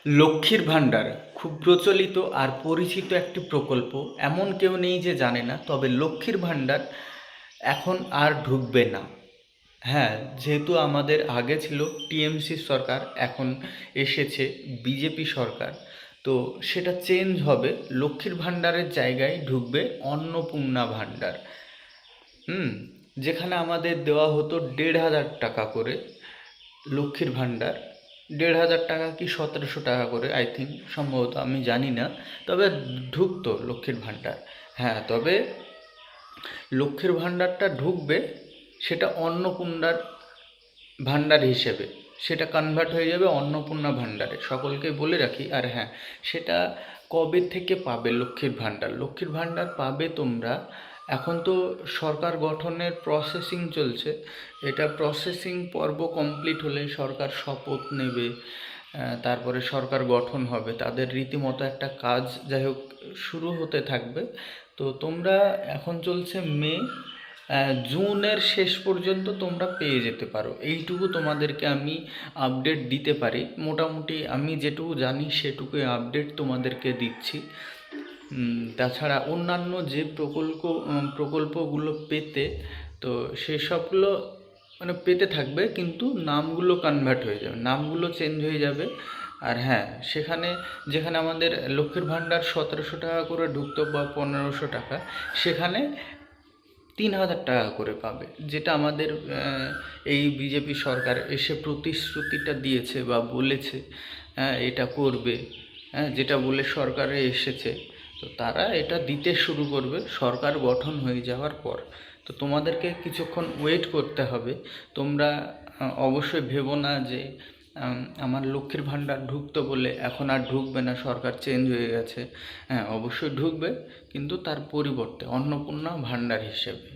লক্ষ্মীর ভাণ্ডার খুব প্রচলিত আর পরিচিত একটি প্রকল্প। এমন কেউ নেই যে জানে না। তবে লক্ষ্মীর ভাণ্ডার এখন আর ঢুকবে না। হ্যাঁ, যেহেতু আমাদের আগে ছিল টিএমসি সরকার, এখন এসেছে বিজেপি সরকার, তো সেটা চেঞ্জ হবে। লক্ষ্মীর ভাণ্ডারের জায়গায় ঢুকবে অন্নপূর্ণা ভাণ্ডার। হুম, যেখানে আমাদের দেওয়া হতো ১,৫০০ টাকা করে লক্ষ্মীর ভাণ্ডার। ১,৫০০ টাকা কি ১৭০০ টাকা করে, আই থিঙ্ক, সম্ভবত, আমি জানি না। তবে ঢুকতো লক্ষ্মীর ভাণ্ডার। হ্যাঁ, তবে লক্ষ্মীর ভাণ্ডারটা ঢুকবে, সেটা অন্নপূর্ণার ভাণ্ডার হিসেবে। সেটা কনভার্ট হয়ে যাবে অন্নপূর্ণা ভাণ্ডারে, সকলকে বলে রাখি। আর হ্যাঁ, সেটা কবে থেকে পাবে লক্ষ্মীর ভাণ্ডার? লক্ষ্মীর ভাণ্ডার পাবে তোমরা, এখন তো সরকার গঠনের প্রসেসিং চলছে। এটা প্রসেসিং পর্ব কমপ্লিট হলে সরকার শপথ নেবে, তারপরে সরকার গঠন হবে, তাদের রীতিমতো একটা কাজ যাই হোক শুরু হতে থাকবে। তো তোমরা, এখন চলছে মে, জুনের শেষ পর্যন্ত তোমরা পেয়ে যেতে পারো। এইটুকু তোমাদেরকে আমি আপডেট দিতে পারি। মোটামুটি আমি যেটুকু জানি সেটুকুই আপডেট তোমাদেরকে দিচ্ছি। তাছাড়া অন্যান্য যে প্রকল্পগুলো পেতে, তো সেসবগুলো মানে পেতে থাকবে, কিন্তু নামগুলো কনভার্ট হয়ে যাবে, নামগুলো চেঞ্জ হয়ে যাবে। আর হ্যাঁ, সেখানে যেখানে আমাদের লক্ষ্মীর ভাণ্ডার ১৭০০ টাকা করে ঢুকতো বা ১৫০০ টাকা, সেখানে ৩,০০০ টাকা করে পাবে। যেটা আমাদের এই বিজেপি সরকার এসে প্রতিশ্রুতিটা দিয়েছে বা বলেছে, হ্যাঁ, এটা করবে। হ্যাঁ, যেটা বলে সরকারে এসেছে, তো তারা এটা দিতে শুরু করবে সরকার গঠন হয়ে যাওয়ার পর। তো তোমাদেরকে কিছুক্ষণ ওয়েট করতে হবে। তোমরা অবশ্যই ভেবো না যে আমার লক্ষ্মীর ভাণ্ডার ঢুকতো বলে এখন আর ঢুকবে না, সরকার চেঞ্জ হয়ে গেছে। হ্যাঁ, অবশ্যই ঢুকবে, কিন্তু তার পরিবর্তে অন্নপূর্ণা ভাণ্ডার হিসেবে।